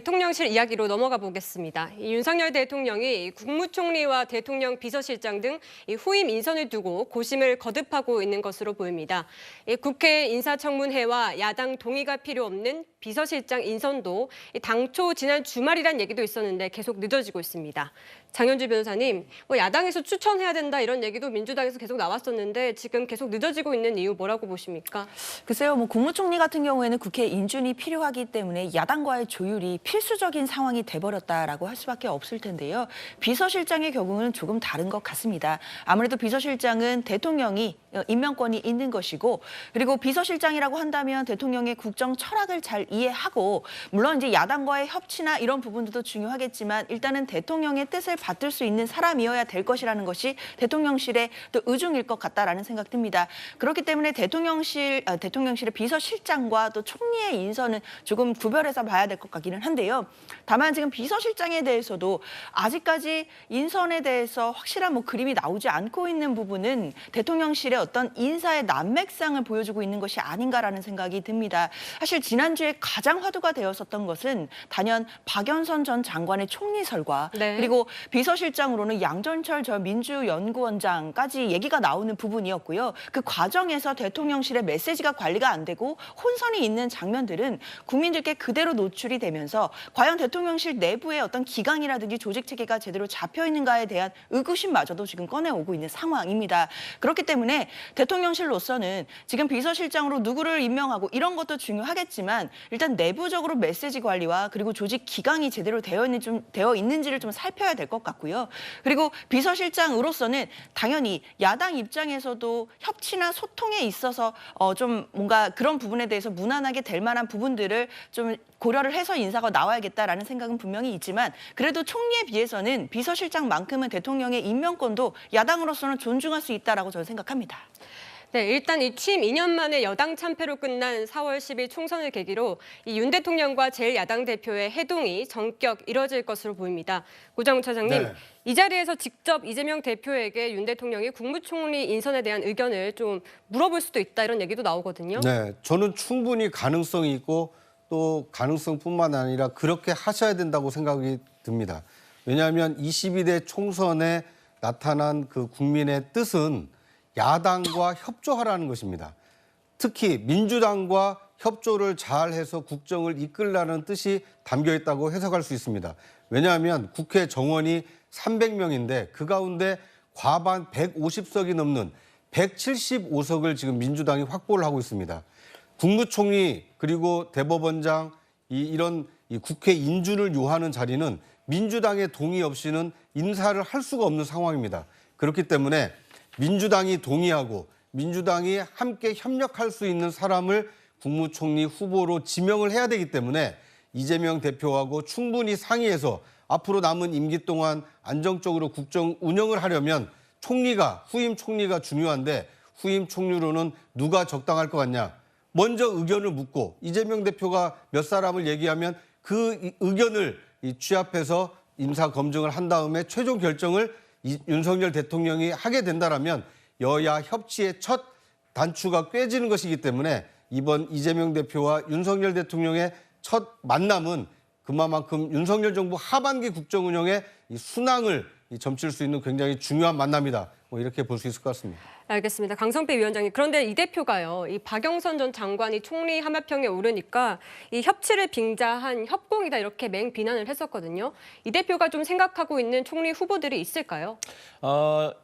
대통령실 이야기로 넘어가 보겠습니다. 윤석열 대통령이 국무총리와 대통령 비서실장 등 후임 인선을 두고 고심을 거듭하고 있는 것으로 보입니다. 국회 인사청문회와 야당 동의가 필요 없는 비서실장 인선도 당초 지난 주말이란 얘기도 있었는데 계속 늦어지고 있습니다. 장현주 변호사님, 야당에서 추천해야 된다 이런 얘기도 민주당에서 계속 나왔었는데 지금 계속 늦어지고 있는 이유 뭐라고 보십니까? 글쎄요, 국무총리 같은 경우에는 국회 인준이 필요하기 때문에 야당과의 조율이 필수적인 상황이 돼버렸다라고 할 수밖에 없을 텐데요. 비서실장의 경우는 조금 다른 것 같습니다. 아무래도 비서실장은 대통령이 임명권이 있는 것이고, 그리고 비서실장이라고 한다면 대통령의 국정 철학을 잘 이해하고, 물론 이제 야당과의 협치나 이런 부분들도 중요하겠지만 일단은 대통령의 뜻을 받들 수 있는 사람이어야 될 것이라는 것이 대통령실의 또 의중일 것 같다라는 생각 듭니다. 그렇기 때문에 대통령실의 비서실장과 또 총리의 인선은 조금 구별해서 봐야 될 것 같기는 한데요. 다만 지금 비서실장에 대해서도 아직까지 인선에 대해서 확실한 그림이 나오지 않고 있는 부분은 대통령실의 어떤 인사의 난맥상을 보여주고 있는 것이 아닌가라는 생각이 듭니다. 사실 지난주에 가장 화두가 되었었던 것은 단연 박연선 전 장관의 총리설과 그리고 비서실장으로는 양전철 전 민주연구원장까지 얘기가 나오는 부분이었고요. 그 과정에서 대통령실의 메시지가 관리가 안 되고 혼선이 있는 장면들은 국민들께 그대로 노출이 되면서 과연 대통령실 내부의 어떤 기강이라든지 조직 체계가 제대로 잡혀 있는가에 대한 의구심마저도 지금 꺼내오고 있는 상황입니다. 그렇기 때문에 대통령실로서는 지금 비서실장으로 누구를 임명하고 이런 것도 중요하겠지만 일단 내부적으로 메시지 관리와 그리고 조직 기강이 제대로 되어 있는지를 좀 살펴야 될 것 같고요. 그리고 비서실장으로서는 당연히 야당 입장에서도 협치나 소통에 있어서 좀 뭔가 그런 부분에 대해서 무난하게 될 만한 부분들을 좀 고려를 해서 인사가 나와야겠다라는 생각은 분명히 있지만 그래도 총리에 비해서는 비서실장만큼은 대통령의 임명권도 야당으로서는 존중할 수 있다라고 저는 생각합니다. 네, 일단 이 취임 2년 만에 여당 참패로 끝난 4월 10일 총선을 계기로 이 윤 대통령과 제1야당 대표의 해동이 전격 이뤄질 것으로 보입니다. 고정우 차장님, 이 자리에서 직접 이재명 대표에게 윤 대통령이 국무총리 인선에 대한 의견을 좀 물어볼 수도 있다 이런 얘기도 나오거든요. 네, 저는 충분히 가능성이 있고 또 가능성뿐만 아니라 그렇게 하셔야 된다고 생각이 듭니다. 왜냐하면 22대 총선에 나타난 그 국민의 뜻은 야당과 협조하라는 것입니다. 특히 민주당과 협조를 잘해서 국정을 이끌라는 뜻이 담겨 있다고 해석할 수 있습니다. 왜냐하면 국회 정원이 300명인데 그 가운데 과반 150석이 넘는 175석을 지금 민주당이 확보를 하고 있습니다. 국무총리 그리고 대법원장 이런 국회 인준을 요하는 자리는 민주당의 동의 없이는 인사를 할 수가 없는 상황입니다. 그렇기 때문에 민주당이 동의하고 민주당이 함께 협력할 수 있는 사람을 국무총리 후보로 지명을 해야 되기 때문에 이재명 대표하고 충분히 상의해서 앞으로 남은 임기 동안 안정적으로 국정 운영을 하려면 후임 총리가 중요한데 후임 총리로는 누가 적당할 것 같냐. 먼저 의견을 묻고 이재명 대표가 몇 사람을 얘기하면 그 의견을 취합해서 인사 검증을 한 다음에 최종 결정을 윤석열 대통령이 하게 된다면 여야 협치의 첫 단추가 꿰지는 것이기 때문에 이번 이재명 대표와 윤석열 대통령의 첫 만남은 그만큼 윤석열 정부 하반기 국정 운영의 순항을 점칠 수 있는 굉장히 중요한 만남이다. 이렇게 볼 수 있을 것 같습니다. 알겠습니다. 강성필 위원장님. 그런데 이 대표가요. 이 박영선 전 장관이 총리 하마평에 오르니까 이 협치를 빙자한 협공이다 이렇게 맹비난을 했었거든요. 이 대표가 좀 생각하고 있는 총리 후보들이 있을까요?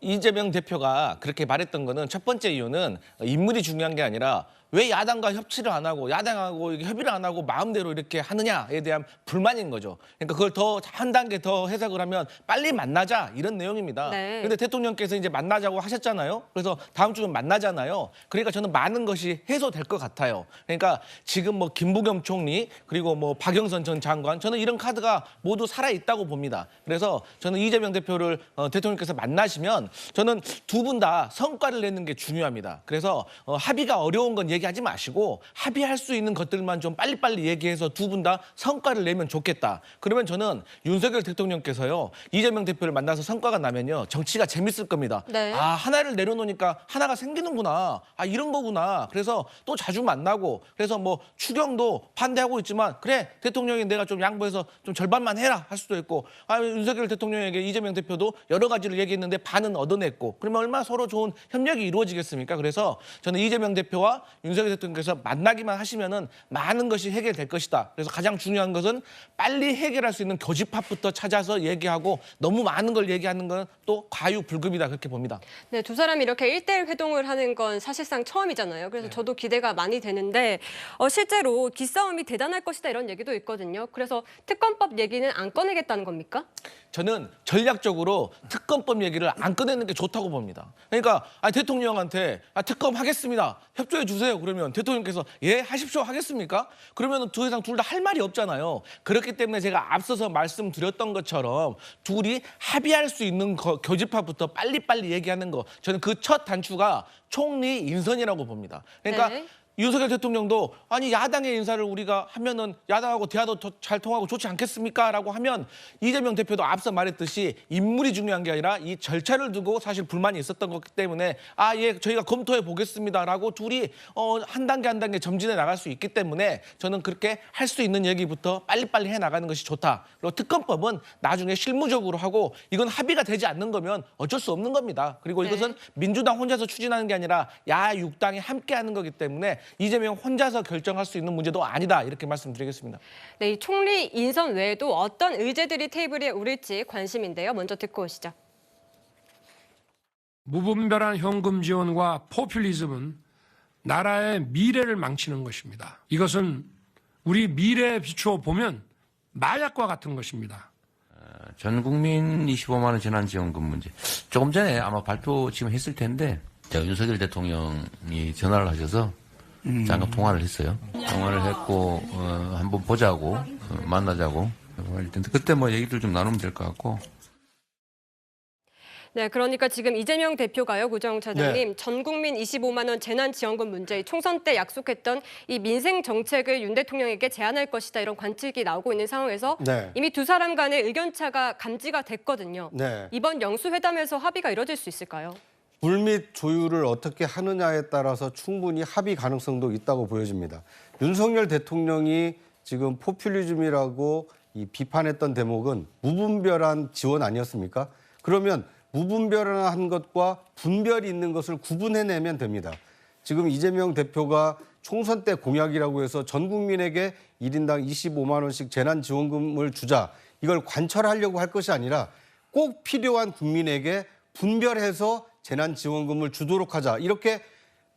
이재명 대표가 그렇게 말했던 거는 첫 번째 이유는 인물이 중요한 게 아니라 왜 야당과 협치를 안 하고 야당하고 협의를 안 하고 마음대로 이렇게 하느냐에 대한 불만인 거죠. 그러니까 그걸 더 한 단계 더 해석을 하면 빨리 만나자 이런 내용입니다. 그런데 대통령께서 이제 만나자고 하셨잖아요. 그래서 다음 주면 만나잖아요. 그러니까 저는 많은 것이 해소될 것 같아요. 그러니까 지금 김부겸 총리 그리고 박영선 전 장관 저는 이런 카드가 모두 살아 있다고 봅니다. 그래서 저는 이재명 대표를 대통령께서 만나시면 저는 두 분 다 성과를 내는 게 중요합니다. 그래서 합의가 어려운 건 얘기 얘기하지 마시고 합의할 수 있는 것들만 좀 빨리빨리 얘기해서 두 분 다 성과를 내면 좋겠다. 그러면 저는 윤석열 대통령께서요. 이재명 대표를 만나서 성과가 나면요. 정치가 재밌을 겁니다. 네. 아, 하나를 내려놓으니까 하나가 생기는구나. 아, 이런 거구나. 그래서 또 자주 만나고 그래서 뭐 추경도 반대하고 있지만 그래 대통령이 내가 좀 양보해서 좀 절반만 해라 할 수도 있고 아, 윤석열 대통령에게 이재명 대표도 여러 가지를 얘기했는데 반은 얻어냈고 그러면 얼마나 서로 좋은 협력이 이루어지겠습니까? 그래서 저는 이재명 대표와 윤석열 대통령께서 만나기만 하시면은 많은 것이 해결될 것이다. 그래서 가장 중요한 것은 빨리 해결할 수 있는 교집합부터 찾아서 얘기하고 너무 많은 걸 얘기하는 건 또 과유불급이다 그렇게 봅니다. 네, 두 사람이 이렇게 1대1 회동을 하는 건 사실상 처음이잖아요. 그래서 저도 기대가 많이 되는데 실제로 기싸움이 대단할 것이다 이런 얘기도 있거든요. 그래서 특검법 얘기는 안 꺼내겠다는 겁니까? 저는 전략적으로 특검법 얘기를 안 꺼내는 게 좋다고 봅니다. 그러니까 대통령한테 특검 하겠습니다. 협조해 주세요. 그러면 대통령께서 예 하십시오 하겠습니까? 그러면 더 이상 둘 다 할 말이 없잖아요. 그렇기 때문에 제가 앞서서 말씀드렸던 것처럼 둘이 합의할 수 있는 교집합부터 빨리빨리 얘기하는 거 저는 그 첫 단추가 총리 인선이라고 봅니다. 그러니까 네. 윤석열 대통령도 아니 야당의 인사를 우리가 하면은 야당하고 대화도 더 잘 통하고 좋지 않겠습니까? 라고 하면 이재명 대표도 앞서 말했듯이 인물이 중요한 게 아니라 이 절차를 두고 사실 불만이 있었던 거기 때문에 아, 예, 저희가 검토해 보겠습니다라고 둘이 한 단계 한 단계 점진해 나갈 수 있기 때문에 저는 그렇게 할 수 있는 얘기부터 빨리빨리 해 나가는 것이 좋다. 그리고 특검법은 나중에 실무적으로 하고 이건 합의가 되지 않는 거면 어쩔 수 없는 겁니다. 그리고 네. 이것은 민주당 혼자서 추진하는 게 아니라 야6당이 함께 하는 거기 때문에 이재명 혼자서 결정할 수 있는 문제도 아니다 이렇게 말씀드리겠습니다. 네, 이 총리 인선 외에도 어떤 의제들이 테이블에 오를지 관심인데요. 먼저 듣고 오시죠. 무분별한 현금 지원과 포퓰리즘은 나라의 미래를 망치는 것입니다. 이것은 우리 미래에 비추어 보면 마약과 같은 것입니다. 전 국민 25만 원 재난지원금 문제. 조금 전에 아마 발표 지금 했을 텐데 제가 윤석열 대통령이 전화를 하셔서 잠깐 통화를 했어요. 통화를 했고 한번 보자고 만나자고 할 텐데 그때 뭐 얘기들 좀 나누면 될 것 같고. 네, 그러니까 지금 이재명 대표가요, 고정 차장님, 네. 전 국민 25만 원 재난지원금 문제, 총선 때 약속했던 이 민생 정책을 윤 대통령에게 제안할 것이다 이런 관측이 나오고 있는 상황에서 네. 이미 두 사람 간의 의견차가 감지가 됐거든요. 네. 이번 영수회담에서 합의가 이뤄질 수 있을까요? 불 및 조율을 어떻게 하느냐에 따라서 충분히 합의 가능성도 있다고 보여집니다. 윤석열 대통령이 지금 포퓰리즘이라고 이 비판했던 대목은 무분별한 지원 아니었습니까? 그러면 무분별한 것과 분별이 있는 것을 구분해내면 됩니다. 지금 이재명 대표가 총선 때 공약이라고 해서 전 국민에게 1인당 25만 원씩 재난지원금을 주자. 이걸 관철하려고 할 것이 아니라 꼭 필요한 국민에게 분별해서 재난지원금을 주도록 하자. 이렇게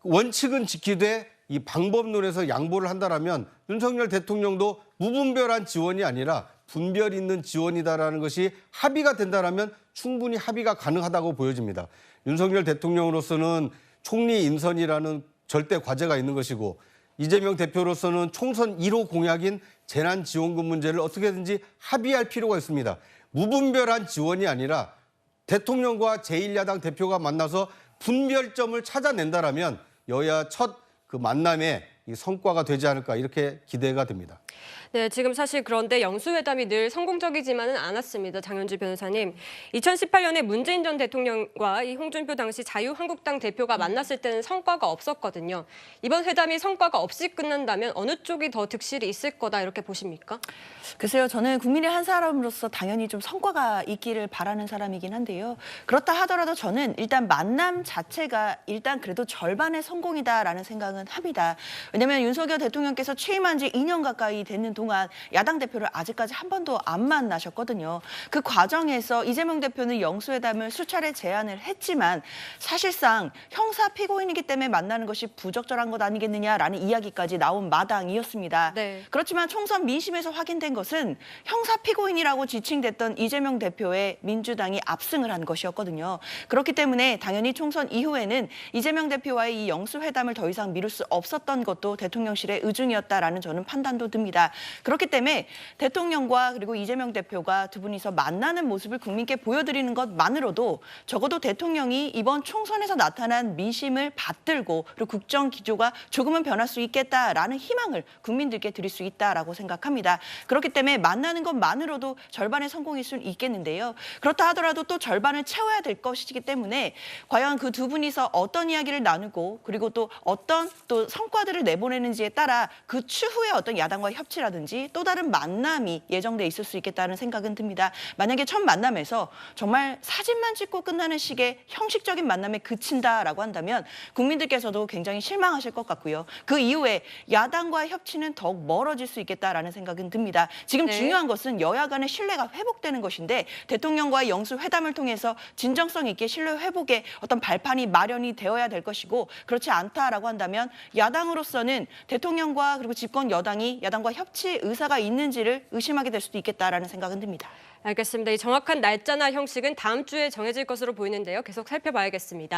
원칙은 지키되 이 방법론에서 양보를 한다라면 윤석열 대통령도 무분별한 지원이 아니라 분별 있는 지원이다라는 것이 합의가 된다라면 충분히 합의가 가능하다고 보여집니다. 윤석열 대통령으로서는 총리 인선이라는 절대 과제가 있는 것이고 이재명 대표로서는 총선 1호 공약인 재난지원금 문제를 어떻게든지 합의할 필요가 있습니다. 무분별한 지원이 아니라 대통령과 제1야당 대표가 만나서 분별점을 찾아낸다라면 여야 첫 그 만남에 이 성과가 되지 않을까 이렇게 기대가 됩니다. 네, 지금 사실 그런데 영수회담이 늘 성공적이지만은 않았습니다. 장현주 변호사님. 2018년에 문재인 전 대통령과 이 홍준표 당시 자유한국당 대표가 만났을 때는 성과가 없었거든요. 이번 회담이 성과가 없이 끝난다면 어느 쪽이 더 득실이 있을 거다 이렇게 보십니까? 글쎄요, 저는 국민의 한 사람으로서 당연히 좀 성과가 있기를 바라는 사람이긴 한데요. 그렇다 하더라도 저는 일단 만남 자체가 일단 그래도 절반의 성공이다라는 생각은 합니다. 왜냐하면 윤석열 대통령께서 취임한 지 2년 가까이 되는 동안 야당 대표를 아직까지 한 번도 안 만나셨거든요. 그 과정에서 이재명 대표는 영수회담을 수차례 제안을 했지만 사실상 형사 피고인이기 때문에 만나는 것이 부적절한 것 아니겠느냐라는 이야기까지 나온 마당이었습니다. 네. 그렇지만 총선 민심에서 확인된 것은 형사 피고인이라고 지칭됐던 이재명 대표의 민주당이 압승을 한 것이었거든요. 그렇기 때문에 당연히 총선 이후에는 이재명 대표와의 이 영수회담을 더 이상 미룰 수 없었던 것도 대통령실의 의중이었다라는 저는 판단도 듭니다. 그렇기 때문에 대통령과 그리고 이재명 대표가 두 분이서 만나는 모습을 국민께 보여드리는 것만으로도 적어도 대통령이 이번 총선에서 나타난 민심을 받들고 그리고 국정 기조가 조금은 변할 수 있겠다라는 희망을 국민들께 드릴 수 있다라고 생각합니다. 그렇기 때문에 만나는 것만으로도 절반의 성공일 수는 있겠는데요. 그렇다 하더라도 또 절반을 채워야 될 것이기 때문에 과연 그 두 분이서 어떤 이야기를 나누고 그리고 또 어떤 또 성과들을 내보내는지에 따라 그 추후에 어떤 야당과의 협치라든지 또 다른 만남이 예정돼 있을 수 있겠다는 생각은 듭니다. 만약에 첫 만남에서 정말 사진만 찍고 끝나는 식의 형식적인 만남에 그친다라고 한다면 국민들께서도 굉장히 실망하실 것 같고요. 그 이후에 야당과의 협치는 더욱 멀어질 수 있겠다라는 생각은 듭니다. 지금 네. 중요한 것은 여야 간의 신뢰가 회복되는 것인데 대통령과의 영수 회담을 통해서 진정성 있게 신뢰 회복에 어떤 발판이 마련이 되어야 될 것이고 그렇지 않다라고 한다면 야당으로서는 대통령과 그리고 집권 여당이 야당과 협치 의사가 있는지를 의심하게 될 수도 있겠다라는 생각은 듭니다. 알겠습니다. 이 정확한 날짜나 형식은 다음 주에 정해질 것으로 보이는데요. 계속 살펴봐야겠습니다.